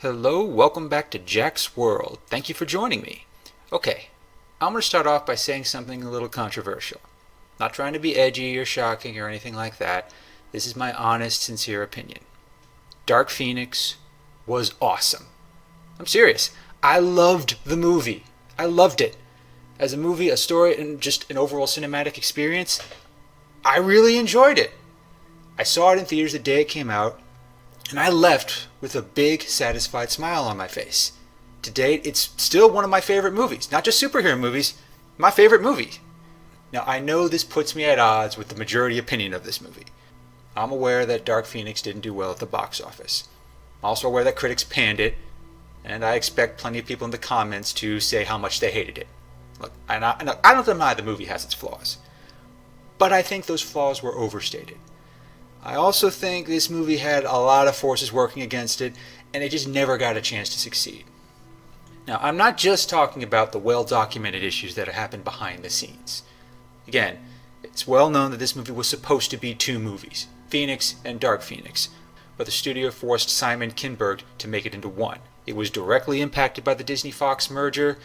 Hello, welcome back to Jack's World. Thank you for joining me. Okay, I'm going to start off by saying something a little controversial. Not trying to be edgy or shocking or anything like that. This is my honest, sincere opinion. Dark Phoenix was awesome. I'm serious. I loved the movie. I loved it. As a movie, a story, and just an overall cinematic experience, I really enjoyed it. I saw it in theaters the day it came out, and I left with a big, satisfied smile on my face. To date, it's still one of my favorite movies. Not just superhero movies, my favorite movie. Now, I know this puts me at odds with the majority opinion of this movie. I'm aware that Dark Phoenix didn't do well at the box office. I'm also aware that critics panned it, and I expect plenty of people in the comments to say how much they hated it. Look, I don't deny the movie has its flaws, but I think those flaws were overstated. I also think this movie had a lot of forces working against it, and it just never got a chance to succeed. Now, I'm not just talking about the well-documented issues that happened behind the scenes. Again, it's well known that this movie was supposed to be two movies, Phoenix and Dark Phoenix, but the studio forced Simon Kinberg to make it into one. It was directly impacted by the Disney-Fox merger.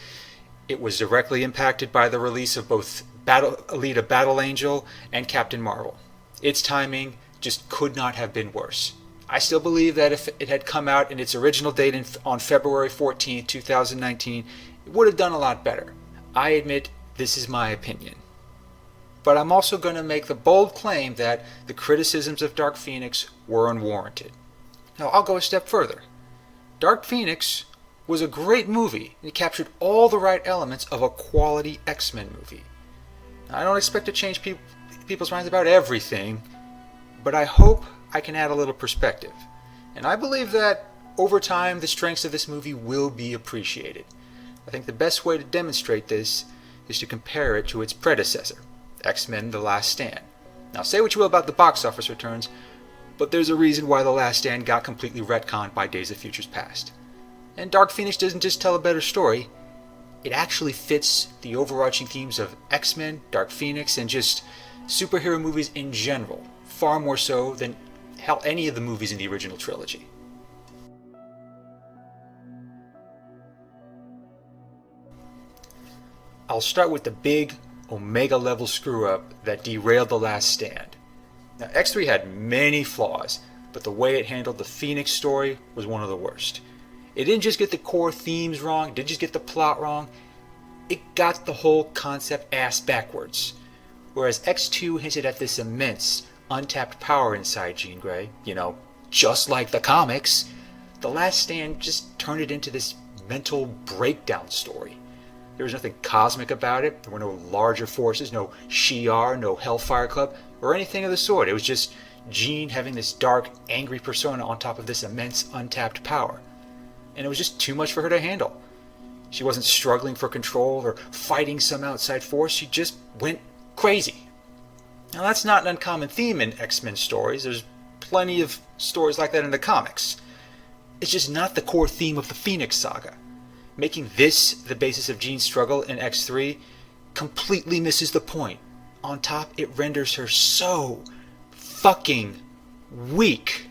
It was directly impacted by the release of both Alita Battle Angel and Captain Marvel. Its timing just could not have been worse. I still believe that if it had come out in its original date on February 14, 2019, it would have done a lot better. I admit this is my opinion. But I'm also going to make the bold claim that the criticisms of Dark Phoenix were unwarranted. Now, I'll go a step further. Dark Phoenix was a great movie, and it captured all the right elements of a quality X-Men movie. Now, I don't expect to change people's minds about everything, but I hope I can add a little perspective. And I believe that over time, the strengths of this movie will be appreciated. I think the best way to demonstrate this is to compare it to its predecessor, X-Men: The Last Stand. Now, say what you will about the box office returns, but there's a reason why The Last Stand got completely retconned by Days of Futures Past. And Dark Phoenix doesn't just tell a better story, it actually fits the overarching themes of X-Men, Dark Phoenix, and just superhero movies in general, far more so than any of the movies in the original trilogy. I'll start with the big Omega level screw up that derailed The Last Stand. Now, X3 had many flaws, but the way it handled the Phoenix story was one of the worst. It didn't just get the core themes wrong, it didn't just get the plot wrong, it got the whole concept ass backwards. Whereas X2 hinted at this immense, untapped power inside Jean Grey, just like the comics, The Last Stand just turned it into this mental breakdown story. There was nothing cosmic about it, there were no larger forces, no Shi'ar, no Hellfire Club, or anything of the sort. It was just Jean having this dark, angry persona on top of this immense, untapped power. And it was just too much for her to handle. She wasn't struggling for control or fighting some outside force, she just went crazy. Now, that's not an uncommon theme in X-Men stories. There's plenty of stories like that in the comics. It's just not the core theme of the Phoenix saga. Making this the basis of Jean's struggle in X3 completely misses the point. On top, it renders her so fucking weak.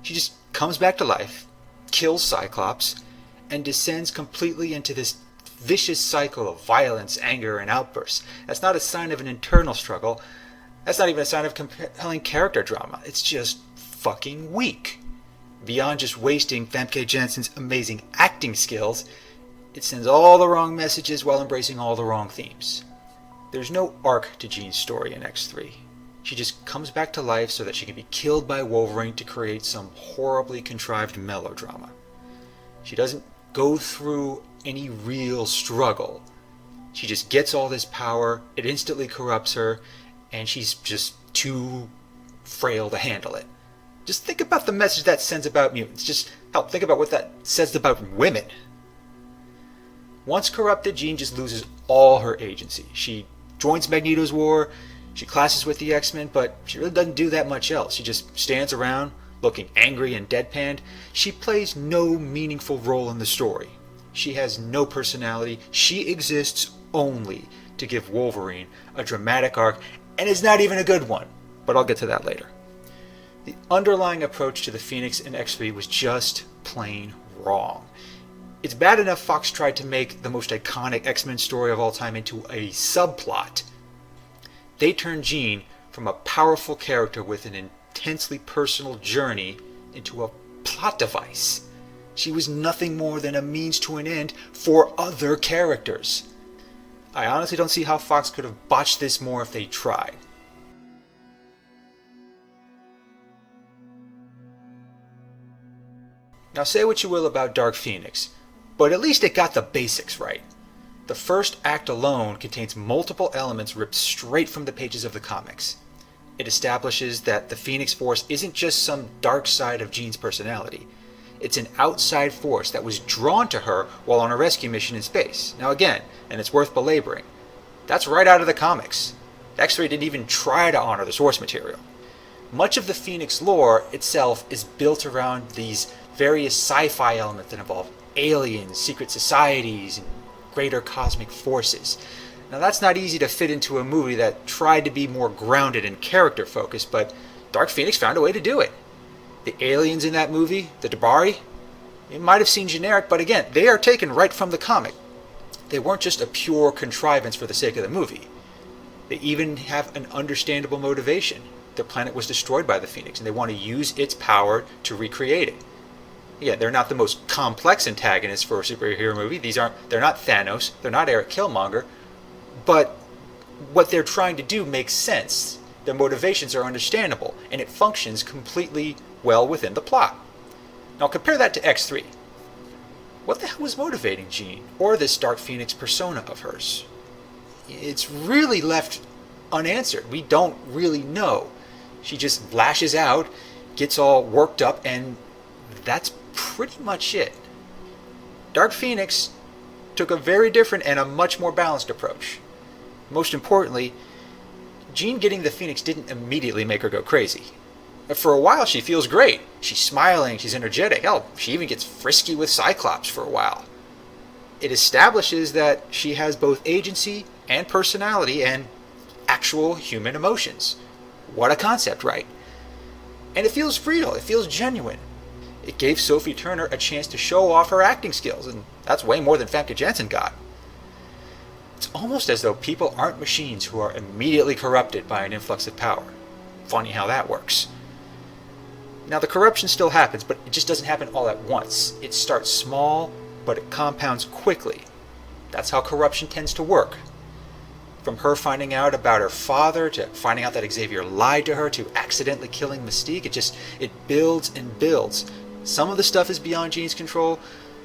She just comes back to life, kills Cyclops, and descends completely into this vicious cycle of violence, anger, and outbursts. That's not a sign of an internal struggle. That's not even a sign of compelling character drama. It's just fucking weak. Beyond just wasting Famke Janssen's amazing acting skills, it sends all the wrong messages while embracing all the wrong themes. There's no arc to Jean's story in X3. She just comes back to life so that she can be killed by Wolverine to create some horribly contrived melodrama. She doesn't go through any real struggle. She just gets all this power, it instantly corrupts her, and she's just too frail to handle it. Just think about the message that sends about mutants. Just think about what that says about women. Once corrupted, Jean just loses all her agency. She joins Magneto's war, she clashes with the X-Men, but she really doesn't do that much else. She just stands around, looking angry and deadpanned. She plays no meaningful role in the story. She has no personality. She exists only to give Wolverine a dramatic arc, and it's not even a good one, but I'll get to that later. The underlying approach to the Phoenix in X3 was just plain wrong. It's bad enough Fox tried to make the most iconic X-Men story of all time into a subplot. They turned Jean from a powerful character with an intensely personal journey into a plot device. She was nothing more than a means to an end for other characters. I honestly don't see how Fox could have botched this more if they tried. Now say what you will about Dark Phoenix, but at least it got the basics right. The first act alone contains multiple elements ripped straight from the pages of the comics. It establishes that the Phoenix Force isn't just some dark side of Jean's personality. It's an outside force that was drawn to her while on a rescue mission in space. Now again, and it's worth belaboring, that's right out of the comics. X-Ray didn't even try to honor the source material. Much of the Phoenix lore itself is built around these various sci-fi elements that involve aliens, secret societies, and greater cosmic forces. Now that's not easy to fit into a movie that tried to be more grounded and character focused, but Dark Phoenix found a way to do it. The aliens in that movie, the Dabari, it might have seemed generic, but again, they are taken right from the comic. They weren't just a pure contrivance for the sake of the movie. They even have an understandable motivation. Their planet was destroyed by the Phoenix, and they want to use its power to recreate it. Yeah, they're not the most complex antagonists for a superhero movie. They're not Thanos, they're not Eric Killmonger, but what they're trying to do makes sense. Their motivations are understandable, and it functions completely well within the plot. Now compare that to X3. What the hell was motivating Jean, or this Dark Phoenix persona of hers? It's really left unanswered. We don't really know. She just lashes out, gets all worked up, and that's pretty much it. Dark Phoenix took a very different and a much more balanced approach. Most importantly, Jean getting the Phoenix didn't immediately make her go crazy. For a while she feels great. She's smiling, she's energetic. Hell, she even gets frisky with Cyclops for a while. It establishes that she has both agency and personality and actual human emotions. What a concept, right? And it feels real, it feels genuine. It gave Sophie Turner a chance to show off her acting skills, and that's way more than Famke Janssen got. It's almost as though people aren't machines who are immediately corrupted by an influx of power. Funny how that works. Now the corruption still happens, but it just doesn't happen all at once. It starts small, but it compounds quickly. That's how corruption tends to work. From her finding out about her father, to finding out that Xavier lied to her, to accidentally killing Mystique, it builds and builds. Some of the stuff is beyond Jean's control,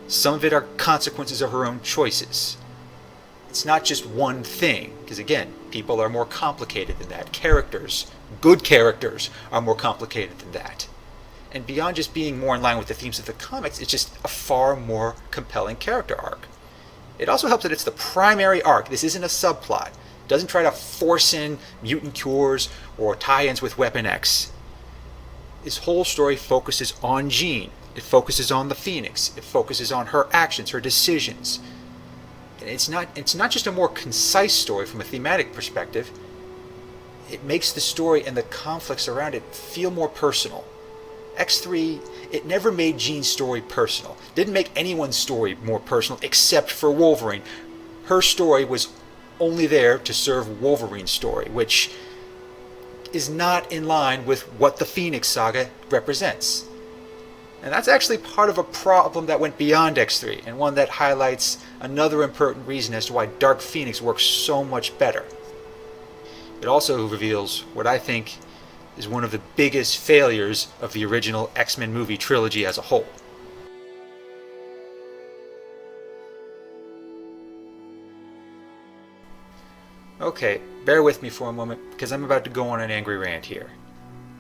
some of it are consequences of her own choices. It's not just one thing, because again, people are more complicated than that. Characters, good characters, are more complicated than that. And beyond just being more in line with the themes of the comics, it's just a far more compelling character arc. It also helps that it's the primary arc. This isn't a subplot. It doesn't try to force in mutant cures or tie-ins with Weapon X. This whole story focuses on Jean. It focuses on the Phoenix. It focuses on her actions, her decisions. And it's not just a more concise story from a thematic perspective. It makes the story and the conflicts around it feel more personal. X3, it never made Jean's story personal. Didn't make anyone's story more personal except for Wolverine. Her story was only there to serve Wolverine's story, which is not in line with what the Phoenix saga represents. And that's actually part of a problem that went beyond X3, and one that highlights another important reason as to why Dark Phoenix works so much better. It also reveals what I think is one of the biggest failures of the original X-Men movie trilogy as a whole. Okay, bear with me for a moment because I'm about to go on an angry rant here.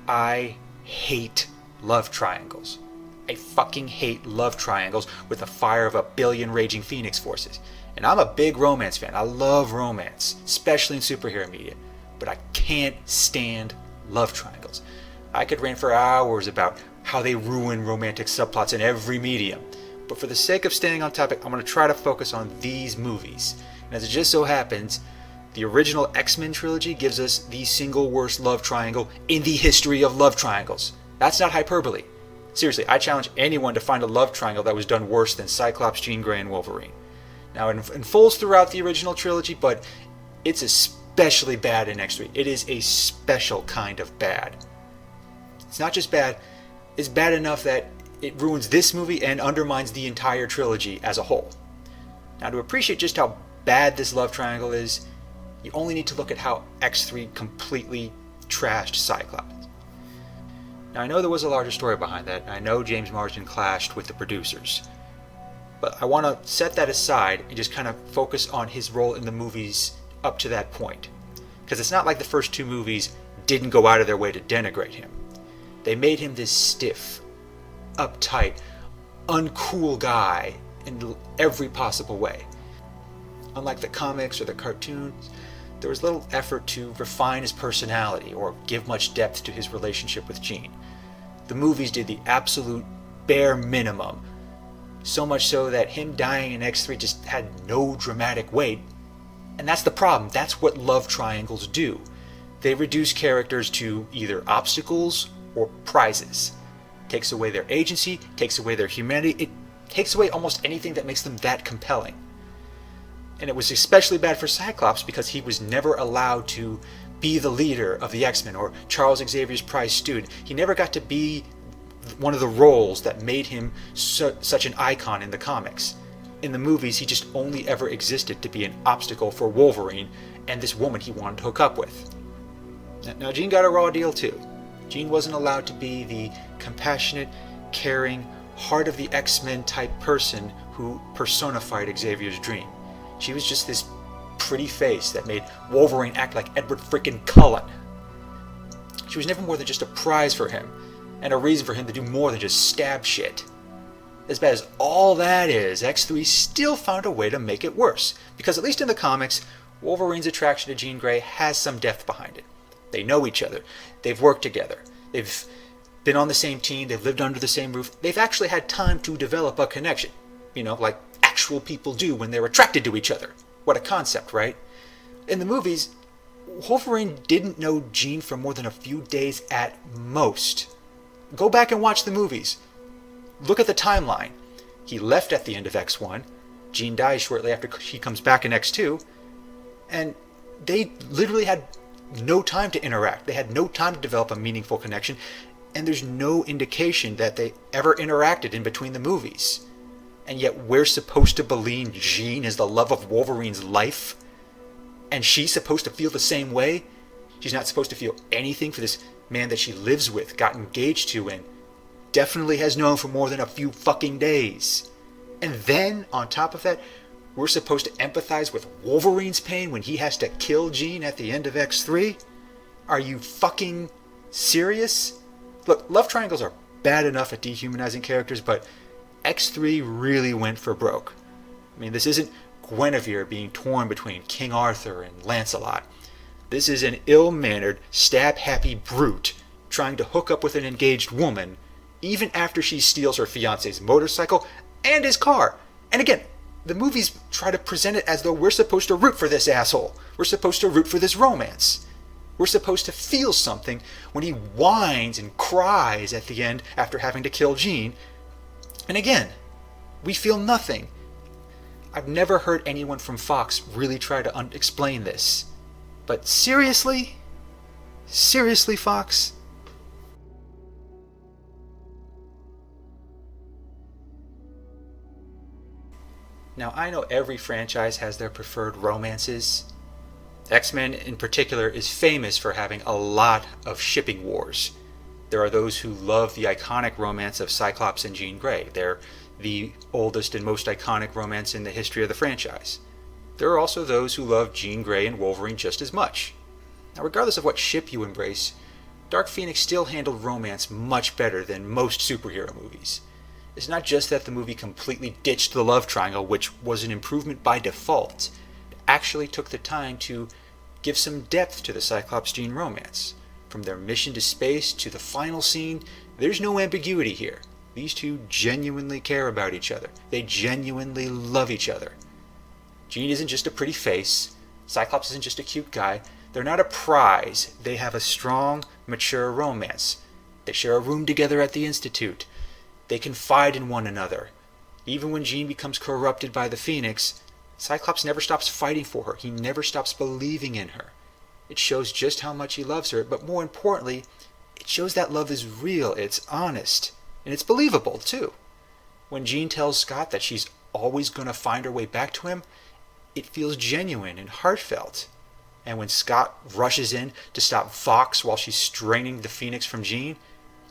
I hate love triangles. I fucking hate love triangles with the fire of a billion raging Phoenix forces. And I'm a big romance fan. I love romance, especially in superhero media. But I can't stand love triangles. I could rant for hours about how they ruin romantic subplots in every medium. But for the sake of staying on topic, I'm going to try to focus on these movies. And as it just so happens, the original X-Men trilogy gives us the single worst love triangle in the history of love triangles. That's not hyperbole. Seriously, I challenge anyone to find a love triangle that was done worse than Cyclops, Jean Grey, and Wolverine. Now, it unfolds throughout the original trilogy, but it's especially bad in X3. It is a special kind of bad. It's not just bad, it's bad enough that it ruins this movie and undermines the entire trilogy as a whole. Now, to appreciate just how bad this love triangle is, you only need to look at how X3 completely trashed Cyclops. Now, I know there was a larger story behind that. I know James Marsden clashed with the producers. But I want to set that aside and just kind of focus on his role in the movies up to that point. Because it's not like the first two movies didn't go out of their way to denigrate him. They made him this stiff, uptight, uncool guy in every possible way. Unlike the comics or the cartoons, there was little effort to refine his personality or give much depth to his relationship with Jean. The movies did the absolute bare minimum, so much so that him dying in X3 just had no dramatic weight. And that's the problem. That's what love triangles do. They reduce characters to either obstacles or prizes. It takes away their agency, takes away their humanity, it takes away almost anything that makes them that compelling. And it was especially bad for Cyclops because he was never allowed to be the leader of the X-Men or Charles Xavier's prized student. He never got to be one of the roles that made him such an icon in the comics. In the movies, he just only ever existed to be an obstacle for Wolverine and this woman he wanted to hook up with. Now, Jean got a raw deal too. Jean wasn't allowed to be the compassionate, caring, heart of the X-Men type person who personified Xavier's dream. She was just this pretty face that made Wolverine act like Edward frickin' Cullen. She was never more than just a prize for him, and a reason for him to do more than just stab shit. As bad as all that is, X3 still found a way to make it worse, because at least in the comics, Wolverine's attraction to Jean Grey has some depth behind it. They know each other, they've worked together, they've been on the same team, they've lived under the same roof, they've actually had time to develop a connection. You know, like actual people do when they're attracted to each other. What a concept, right? In the movies, Wolverine didn't know Jean for more than a few days at most. Go back and watch the movies. Look at the timeline. He left at the end of X1. Jean dies shortly after he comes back in X2. And they literally had no time to interact. They had no time to develop a meaningful connection. And there's no indication that they ever interacted in between the movies. And yet we're supposed to believe Jean is the love of Wolverine's life? And she's supposed to feel the same way? She's not supposed to feel anything for this man that she lives with, got engaged to, and definitely has known for more than a few fucking days. And then, on top of that, we're supposed to empathize with Wolverine's pain when he has to kill Jean at the end of X3? Are you fucking serious? Look, love triangles are bad enough at dehumanizing characters, but X3 really went for broke. I mean, this isn't Guinevere being torn between King Arthur and Lancelot. This is an ill-mannered, stab-happy brute trying to hook up with an engaged woman, even after she steals her fiancé's motorcycle and his car. And again, the movies try to present it as though we're supposed to root for this asshole. We're supposed to root for this romance. We're supposed to feel something when he whines and cries at the end after having to kill Jean. And again, we feel nothing. I've never heard anyone from Fox really try to explain this. But seriously? Seriously, Fox? Now, I know every franchise has their preferred romances. X-Men in particular is famous for having a lot of shipping wars. There are those who love the iconic romance of Cyclops and Jean Grey. They're the oldest and most iconic romance in the history of the franchise. There are also those who love Jean Grey and Wolverine just as much. Now, regardless of what ship you embrace, Dark Phoenix still handled romance much better than most superhero movies. It's not just that the movie completely ditched the love triangle, which was an improvement by default. It actually took the time to give some depth to the Cyclops-Jean romance. From their mission to space to the final scene, there's no ambiguity here. These two genuinely care about each other. They genuinely love each other. Jean isn't just a pretty face. Cyclops isn't just a cute guy. They're not a prize. They have a strong, mature romance. They share a room together at the Institute. They confide in one another. Even when Jean becomes corrupted by the Phoenix, Cyclops never stops fighting for her. He never stops believing in her. It shows just how much he loves her, but more importantly, it shows that love is real, it's honest, and it's believable too. When Jean tells Scott that she's always going to find her way back to him, it feels genuine and heartfelt. And when Scott rushes in to stop Fox while she's straining the Phoenix from Jean,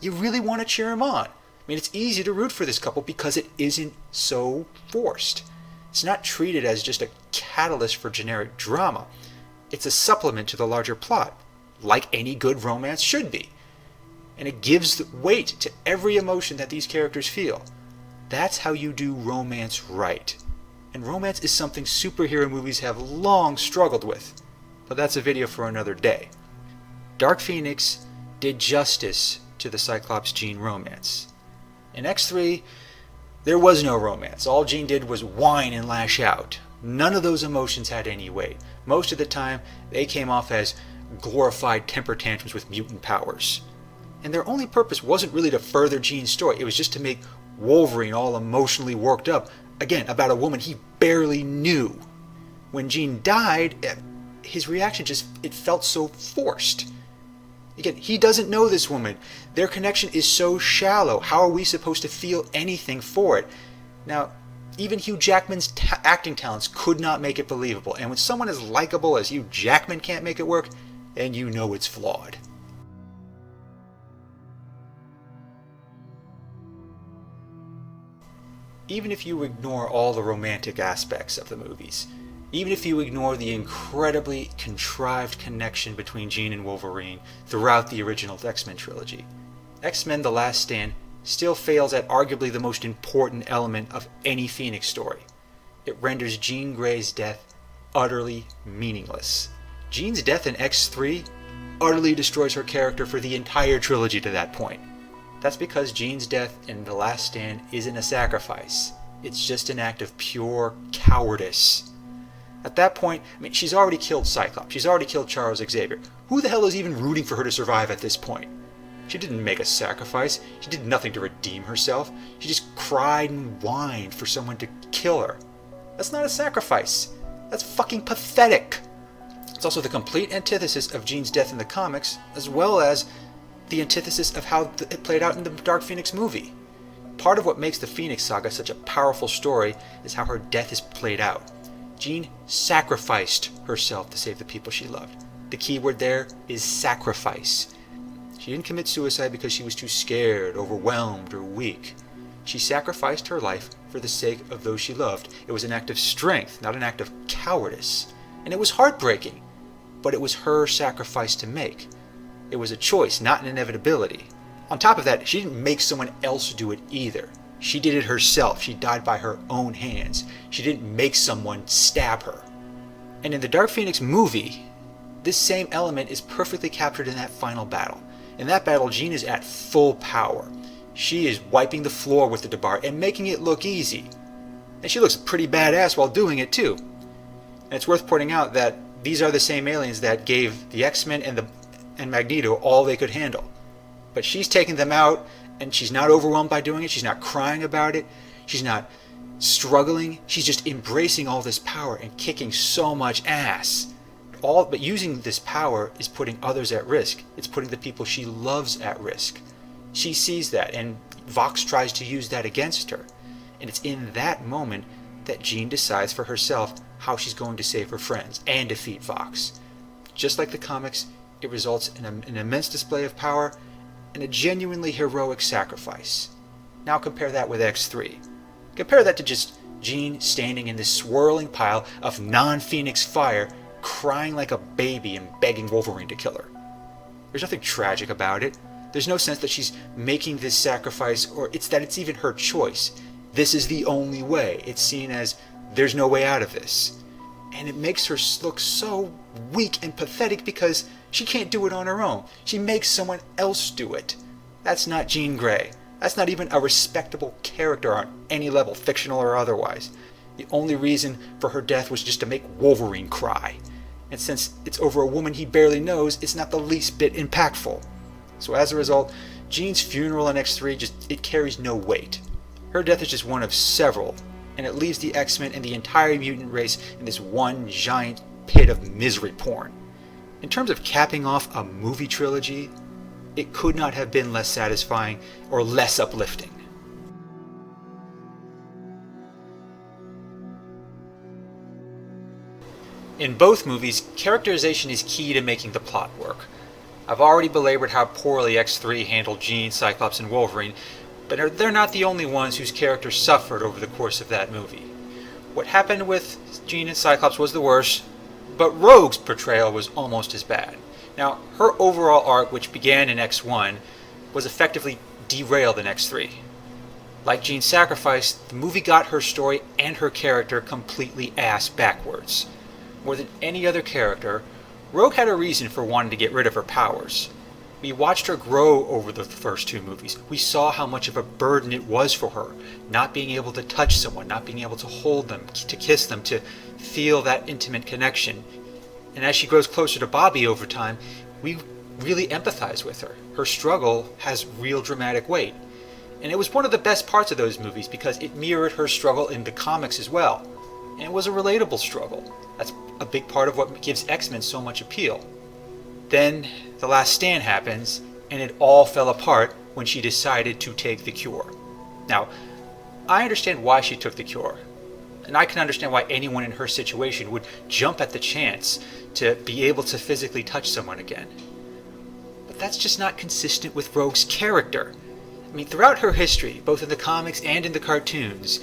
you really want to cheer him on. I mean, it's easy to root for this couple because it isn't so forced. It's not treated as just a catalyst for generic drama. It's a supplement to the larger plot, like any good romance should be. And it gives weight to every emotion that these characters feel. That's how you do romance right. And romance is something superhero movies have long struggled with. But that's a video for another day. Dark Phoenix did justice to the Cyclops-Jean romance. In X3, there was no romance. All Jean did was whine and lash out. None of those emotions had any weight. Most of the time, they came off as glorified temper tantrums with mutant powers. And their only purpose wasn't really to further Jean's story. It was just to make Wolverine all emotionally worked up, again, about a woman he barely knew. When Jean died, his reaction it felt so forced. Again, he doesn't know this woman. Their connection is so shallow. How are we supposed to feel anything for it? Now, even Hugh Jackman's acting talents could not make it believable. And when someone as likable as Hugh Jackman can't make it work, then you know it's flawed. Even if you ignore all the romantic aspects of the movies, even if you ignore the incredibly contrived connection between Jean and Wolverine throughout the original X-Men trilogy, X-Men: The Last Stand still fails at arguably the most important element of any Phoenix story. It renders Jean Grey's death utterly meaningless. Jean's death in X3 utterly destroys her character for the entire trilogy to that point. That's because Jean's death in The Last Stand isn't a sacrifice. It's just an act of pure cowardice. At that point, she's already killed Cyclops. She's already killed Charles Xavier. Who the hell is even rooting for her to survive at this point? She didn't make a sacrifice. She did nothing to redeem herself. She just cried and whined for someone to kill her. That's not a sacrifice. That's fucking pathetic. It's also the complete antithesis of Jean's death in the comics, as well as the antithesis of how it played out in the Dark Phoenix movie. Part of what makes the Phoenix Saga such a powerful story is how her death is played out. Jean sacrificed herself to save the people she loved. The key word there is sacrifice. She didn't commit suicide because she was too scared, overwhelmed, or weak. She sacrificed her life for the sake of those she loved. It was an act of strength, not an act of cowardice. And it was heartbreaking, but it was her sacrifice to make. It was a choice, not an inevitability. On top of that, she didn't make someone else do it either. She did it herself. She died by her own hands. She didn't make someone stab her. And in the Dark Phoenix movie, this same element is perfectly captured in that final battle. In that battle, Jean is at full power. She is wiping the floor with the Debar and making it look easy. And she looks pretty badass while doing it too. And it's worth pointing out that these are the same aliens that gave the X-Men and Magneto all they could handle. But she's taking them out, and she's not overwhelmed by doing it. She's not crying about it. She's not struggling. She's just embracing all this power and kicking so much ass. But using this power is putting others at risk. It's putting the people she loves at risk. She sees that, and Vox tries to use that against her. And it's in that moment that Jean decides for herself how she's going to save her friends and defeat Vox. Just like the comics, it results in an immense display of power and a genuinely heroic sacrifice. Now compare that with X3. Compare that to just Jean standing in this swirling pile of non-Phoenix fire, crying like a baby and begging Wolverine to kill her. There's nothing tragic about it. There's no sense that she's making this sacrifice, or it's even her choice. This is the only way. It's seen as there's no way out of this. And it makes her look so weak and pathetic because she can't do it on her own. She makes someone else do it. That's not Jean Grey. That's not even a respectable character on any level, fictional or otherwise. The only reason for her death was just to make Wolverine cry. And since it's over a woman he barely knows, it's not the least bit impactful. So as a result, Jean's funeral in X3 it carries no weight. Her death is just one of several, and it leaves the X-Men and the entire mutant race in this one giant pit of misery porn. In terms of capping off a movie trilogy, it could not have been less satisfying or less uplifting. In both movies, characterization is key to making the plot work. I've already belabored how poorly X3 handled Jean, Cyclops, and Wolverine, but they're not the only ones whose characters suffered over the course of that movie. What happened with Jean and Cyclops was the worst, but Rogue's portrayal was almost as bad. Now, her overall arc, which began in X1, was effectively derailed in X3. Like Jean's sacrifice, the movie got her story and her character completely ass backwards. More than any other character, Rogue had a reason for wanting to get rid of her powers. We watched her grow over the first two movies. We saw how much of a burden it was for her, not being able to touch someone, not being able to hold them, to kiss them, to feel that intimate connection. And as she grows closer to Bobby over time, we really empathize with her. Her struggle has real dramatic weight. And it was one of the best parts of those movies because it mirrored her struggle in the comics as well. And it was a relatable struggle. That's a big part of what gives X-Men so much appeal. Then The Last Stand happens, and it all fell apart when she decided to take the cure. Now, I understand why she took the cure, and I can understand why anyone in her situation would jump at the chance to be able to physically touch someone again. But that's just not consistent with Rogue's character. I mean, throughout her history, both in the comics and in the cartoons,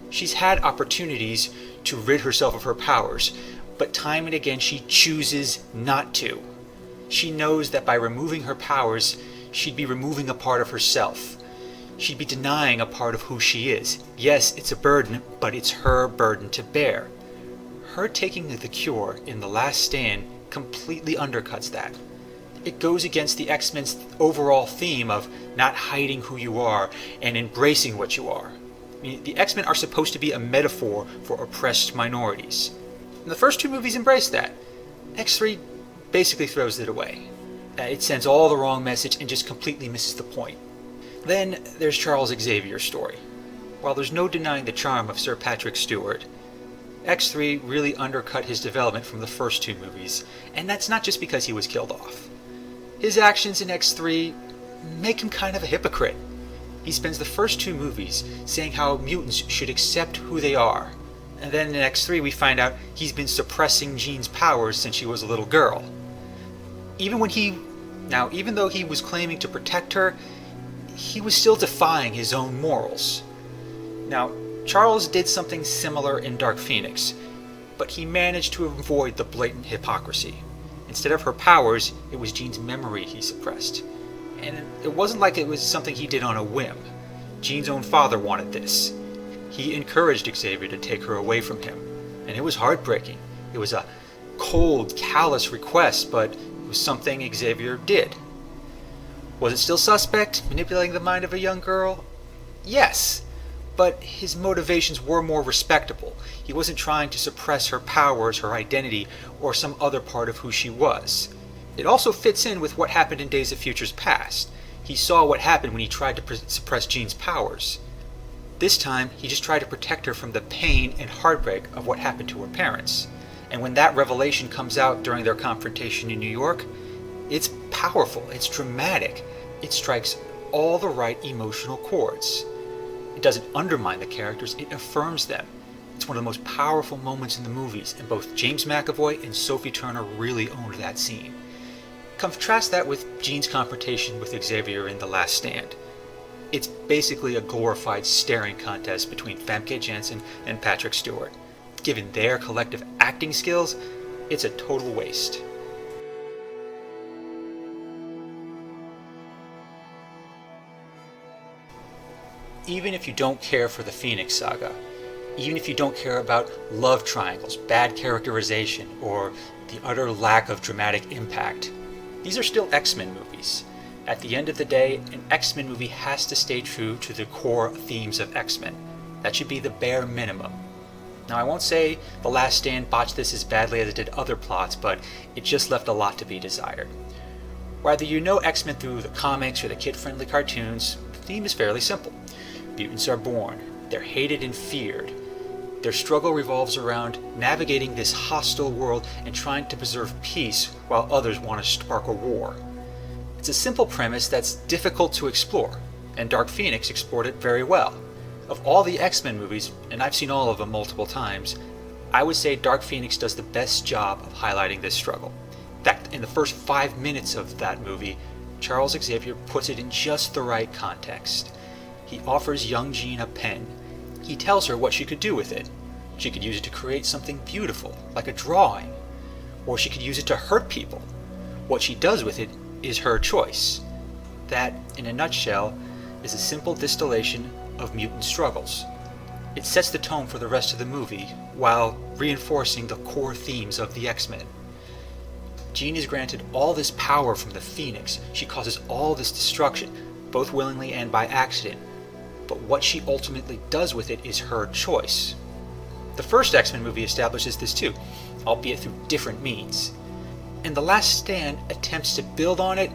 she's had opportunities to rid herself of her powers, but time and again she chooses not to. She knows that by removing her powers, she'd be removing a part of herself. She'd be denying a part of who she is. Yes, it's a burden, but it's her burden to bear. Her taking the cure in The Last Stand completely undercuts that. It goes against the X-Men's overall theme of not hiding who you are and embracing what you are. I mean, the X-Men are supposed to be a metaphor for oppressed minorities. And the first two movies embrace that. X3 basically throws it away. It sends all the wrong message and just completely misses the point. Then there's Charles Xavier's story. While there's no denying the charm of Sir Patrick Stewart, X3 really undercut his development from the first two movies, and that's not just because he was killed off. His actions in X3 make him kind of a hypocrite. He spends the first two movies saying how mutants should accept who they are, and then in X3 we find out he's been suppressing Jean's powers since she was a little girl. Even though he was claiming to protect her, he was still defying his own morals. Now, Charles did something similar in Dark Phoenix, but he managed to avoid the blatant hypocrisy. Instead of her powers, it was Jean's memory he suppressed. And it wasn't like it was something he did on a whim. Jean's own father wanted this. He encouraged Xavier to take her away from him, and it was heartbreaking. It was a cold, callous request, but it was something Xavier did. Was it still suspect, manipulating the mind of a young girl? Yes, but his motivations were more respectable. He wasn't trying to suppress her powers, her identity, or some other part of who she was. It also fits in with what happened in Days of Futures Past. He saw what happened when he tried to suppress Jean's powers. This time, he just tried to protect her from the pain and heartbreak of what happened to her parents. And when that revelation comes out during their confrontation in New York, it's powerful, it's dramatic. It strikes all the right emotional chords. It doesn't undermine the characters, it affirms them. It's one of the most powerful moments in the movies, and both James McAvoy and Sophie Turner really owned that scene. Contrast that with Jean's confrontation with Xavier in The Last Stand. It's basically a glorified staring contest between Famke Janssen and Patrick Stewart. Given their collective acting skills, it's a total waste. Even if you don't care for the Phoenix Saga, even if you don't care about love triangles, bad characterization, or the utter lack of dramatic impact, these are still X-Men movies. At the end of the day, an X-Men movie has to stay true to the core themes of X-Men. That should be the bare minimum. Now, I won't say The Last Stand botched this as badly as it did other plots, but it just left a lot to be desired. Whether you know X-Men through the comics or the kid-friendly cartoons, the theme is fairly simple. Mutants are born. They're hated and feared. Their struggle revolves around navigating this hostile world and trying to preserve peace while others want to spark a war. It's a simple premise that's difficult to explore, and Dark Phoenix explored it very well. Of all the X-Men movies, and I've seen all of them multiple times, I would say Dark Phoenix does the best job of highlighting this struggle. In fact, in the first 5 minutes of that movie, Charles Xavier puts it in just the right context. He offers young Jean a pen. He tells her what she could do with it. She could use it to create something beautiful, like a drawing. Or she could use it to hurt people. What she does with it is her choice. That, in a nutshell, is a simple distillation of mutant struggles. It sets the tone for the rest of the movie, while reinforcing the core themes of the X-Men. Jean is granted all this power from the Phoenix. She causes all this destruction, both willingly and by accident. But what she ultimately does with it is her choice. The first X-Men movie establishes this too, albeit through different means. And The Last Stand attempts to build on it,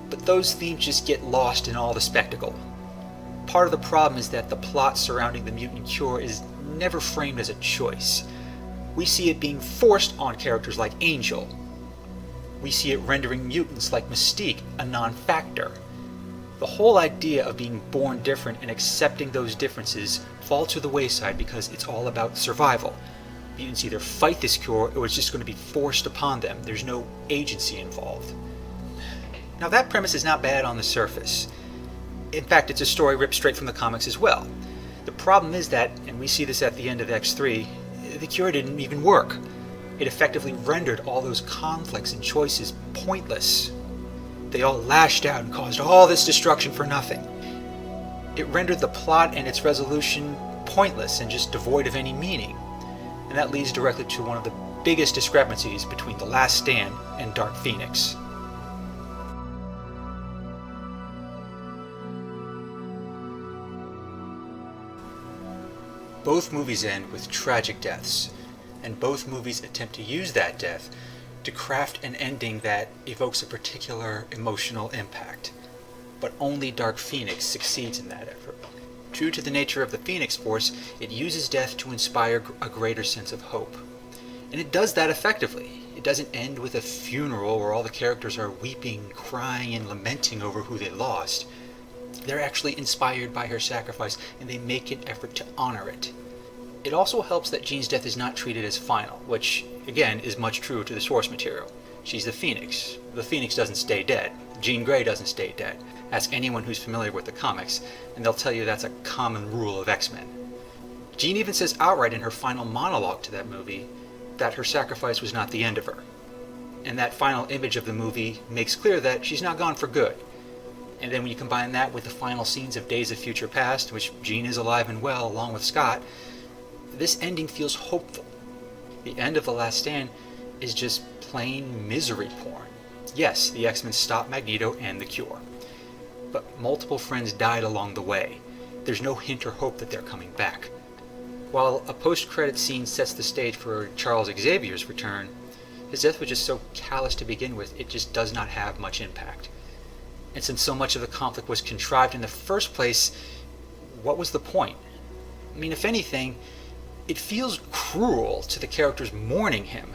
but those themes just get lost in all the spectacle. Part of the problem is that the plot surrounding the mutant cure is never framed as a choice. We see it being forced on characters like Angel. We see it rendering mutants like Mystique a non-factor. The whole idea of being born different and accepting those differences fall to the wayside because it's all about survival. Mutants either fight this cure or it's just going to be forced upon them. There's no agency involved. Now that premise is not bad on the surface. In fact, it's a story ripped straight from the comics as well. The problem is that, and we see this at the end of X3, the cure didn't even work. It effectively rendered all those conflicts and choices pointless. They all lashed out and caused all this destruction for nothing. It rendered the plot and its resolution pointless and just devoid of any meaning. And that leads directly to one of the biggest discrepancies between The Last Stand and Dark Phoenix. Both movies end with tragic deaths, and both movies attempt to use that death to craft an ending that evokes a particular emotional impact. But only Dark Phoenix succeeds in that effort. True to the nature of the Phoenix Force, it uses death to inspire a greater sense of hope. And it does that effectively. It doesn't end with a funeral where all the characters are weeping, crying, and lamenting over who they lost. They're actually inspired by her sacrifice, and they make an effort to honor it. It also helps that Jean's death is not treated as final, which, again, is much true to the source material. She's the Phoenix. The Phoenix doesn't stay dead. Jean Grey doesn't stay dead. Ask anyone who's familiar with the comics, and they'll tell you that's a common rule of X-Men. Jean even says outright in her final monologue to that movie that her sacrifice was not the end of her. And that final image of the movie makes clear that she's not gone for good. And then when you combine that with the final scenes of Days of Future Past, which Jean is alive and well along with Scott, this ending feels hopeful. The end of The Last Stand is just plain misery porn. Yes, the X-Men stopped Magneto and the cure. But multiple friends died along the way. There's no hint or hope that they're coming back. While a post-credit scene sets the stage for Charles Xavier's return, his death was just so callous to begin with, it just does not have much impact. And since so much of the conflict was contrived in the first place, what was the point? I mean, if anything, it feels cruel to the characters mourning him.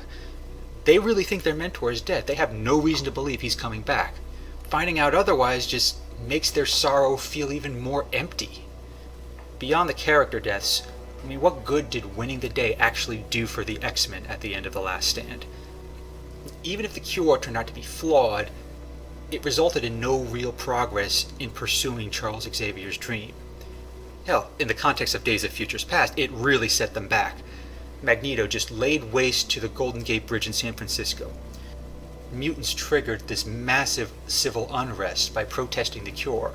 They really think their mentor is dead. They have no reason to believe he's coming back. Finding out otherwise just makes their sorrow feel even more empty. Beyond the character deaths, I mean, what good did winning the day actually do for the X-Men at the end of The Last Stand? Even if the cure turned out to be flawed, it resulted in no real progress in pursuing Charles Xavier's dream. Hell, in the context of Days of Futures Past, it really set them back. Magneto just laid waste to the Golden Gate Bridge in San Francisco. Mutants triggered this massive civil unrest by protesting the cure.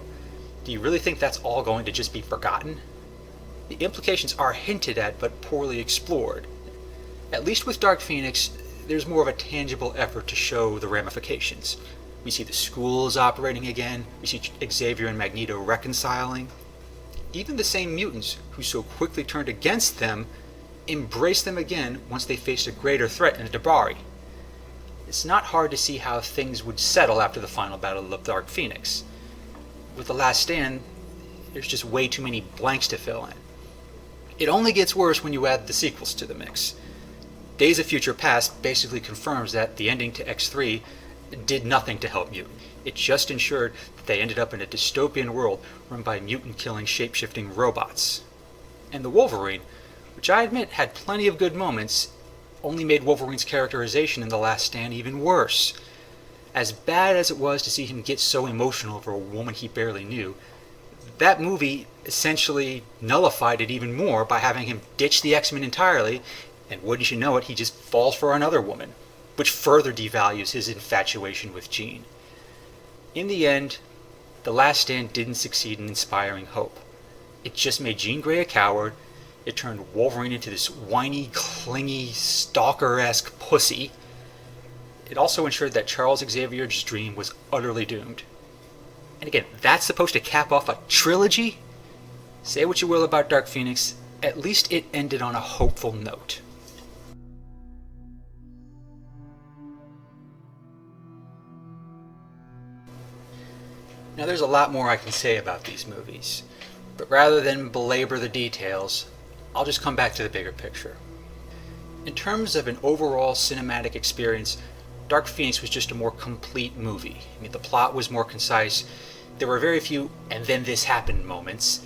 Do you really think that's all going to just be forgotten? The implications are hinted at but poorly explored. At least with Dark Phoenix, there's more of a tangible effort to show the ramifications. We see the schools operating again, we see Xavier and Magneto reconciling. Even the same mutants who so quickly turned against them embrace them again once they faced a greater threat in the Dabari. it's not hard to see how things would settle after the final battle of Dark Phoenix. With The Last Stand, there's just way too many blanks to fill in. It only gets worse when you add the sequels to the mix. Days of Future Past basically confirms that the ending to X3 did nothing to help Mutant. It just ensured that they ended up in a dystopian world run by mutant-killing, shape-shifting robots. And the Wolverine, which I admit had plenty of good moments, only made Wolverine's characterization in The Last Stand even worse. As bad as it was to see him get so emotional over a woman he barely knew, that movie essentially nullified it even more by having him ditch the X-Men entirely, and wouldn't you know it, he just falls for another woman, which further devalues his infatuation with Jean. In the end, The Last Stand didn't succeed in inspiring hope. It just made Jean Grey a coward, it turned Wolverine into this whiny, clingy, stalker-esque pussy. It also ensured that Charles Xavier's dream was utterly doomed. And again, that's supposed to cap off a trilogy? Say what you will about Dark Phoenix, at least it ended on a hopeful note. Now there's a lot more I can say about these movies, but rather than belabor the details, I'll just come back to the bigger picture. In terms of an overall cinematic experience, Dark Phoenix was just a more complete movie. I mean, the plot was more concise, there were very few "and then this happened" moments.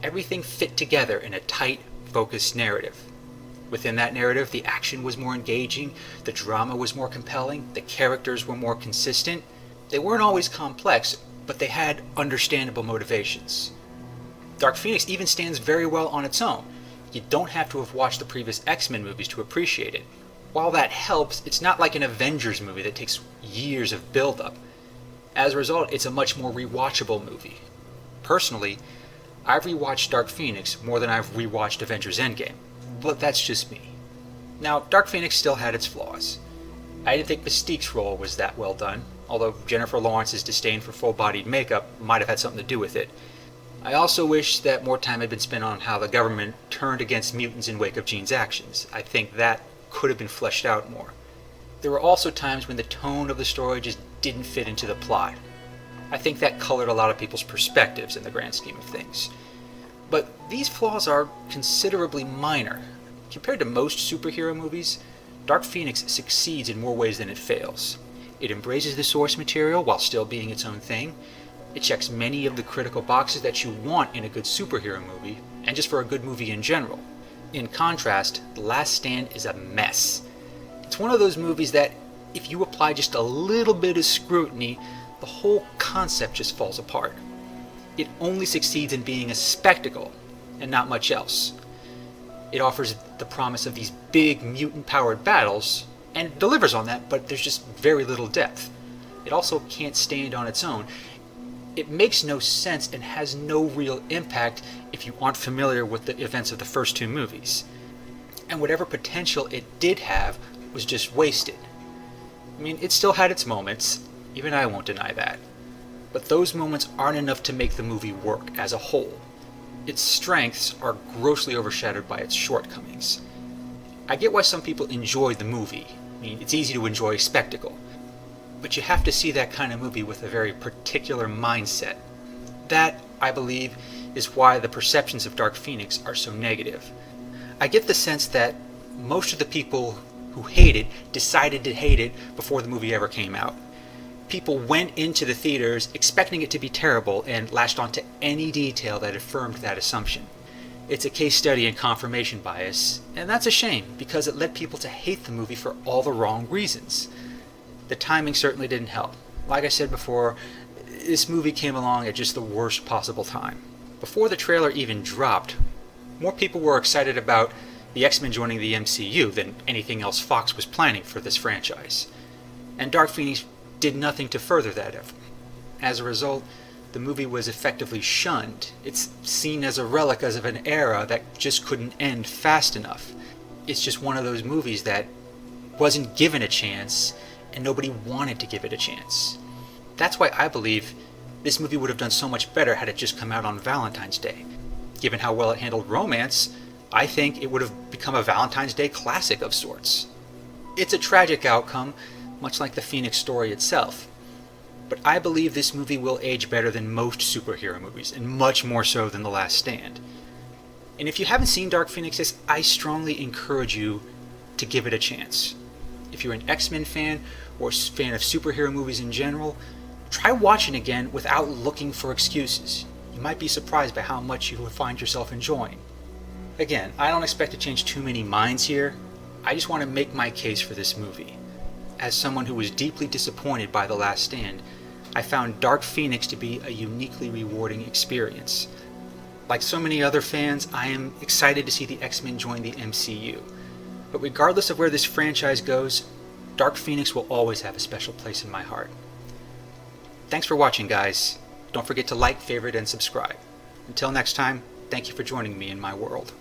Everything fit together in a tight, focused narrative. Within that narrative, the action was more engaging, the drama was more compelling, the characters were more consistent. They weren't always complex, but they had understandable motivations. Dark Phoenix even stands very well on its own. You don't have to have watched the previous X-Men movies to appreciate it. While that helps, it's not like an Avengers movie that takes years of build-up. As a result, it's a much more rewatchable movie. Personally, I've rewatched Dark Phoenix more than I've rewatched Avengers Endgame, but that's just me. Now, Dark Phoenix still had its flaws. I didn't think Mystique's role was that well done, although Jennifer Lawrence's disdain for full-bodied makeup might have had something to do with it. I also wish that more time had been spent on how the government turned against mutants in wake of Jean's actions. I think that could have been fleshed out more. There were also times when the tone of the story just didn't fit into the plot. I think that colored a lot of people's perspectives in the grand scheme of things. But these flaws are considerably minor. Compared to most superhero movies, Dark Phoenix succeeds in more ways than it fails. It embraces the source material while still being its own thing. It checks many of the critical boxes that you want in a good superhero movie, and just for a good movie in general. In contrast, The Last Stand is a mess. It's one of those movies that, if you apply just a little bit of scrutiny, the whole concept just falls apart. It only succeeds in being a spectacle, and not much else. It offers the promise of these big mutant-powered battles, and delivers on that, but there's just very little depth. It also can't stand on its own. It makes no sense and has no real impact if you aren't familiar with the events of the first two movies. And whatever potential it did have was just wasted. I mean, it still had its moments, even I won't deny that. But those moments aren't enough to make the movie work as a whole. Its strengths are grossly overshadowed by its shortcomings. I get why some people enjoy the movie. I mean, it's easy to enjoy spectacle. But you have to see that kind of movie with a very particular mindset. That, I believe, is why the perceptions of Dark Phoenix are so negative. I get the sense that most of the people who hate it decided to hate it before the movie ever came out. People went into the theaters expecting it to be terrible and latched onto any detail that affirmed that assumption. It's a case study in confirmation bias, and that's a shame because it led people to hate the movie for all the wrong reasons. The timing certainly didn't help. Like I said before, this movie came along at just the worst possible time. Before the trailer even dropped, more people were excited about the X-Men joining the MCU than anything else Fox was planning for this franchise. And Dark Phoenix did nothing to further that effort. As a result, the movie was effectively shunned. It's seen as a relic of an era that just couldn't end fast enough. It's just one of those movies that wasn't given a chance, and nobody wanted to give it a chance. That's why I believe this movie would have done so much better had it just come out on Valentine's Day. Given how well it handled romance, I think it would have become a Valentine's Day classic of sorts. It's a tragic outcome, much like the Phoenix story itself. But I believe this movie will age better than most superhero movies, and much more so than The Last Stand. And if you haven't seen Dark Phoenix, I strongly encourage you to give it a chance. If you're an X-Men fan or a fan of superhero movies in general, try watching again without looking for excuses. You might be surprised by how much you will find yourself enjoying. Again, I don't expect to change too many minds here. I just want to make my case for this movie. As someone who was deeply disappointed by The Last Stand, I found Dark Phoenix to be a uniquely rewarding experience. Like so many other fans, I am excited to see the X-Men join the MCU. But regardless of where this franchise goes, Dark Phoenix will always have a special place in my heart. Thanks for watching, guys. Don't forget to like, favorite, and subscribe. Until next time, thank you for joining me in my world.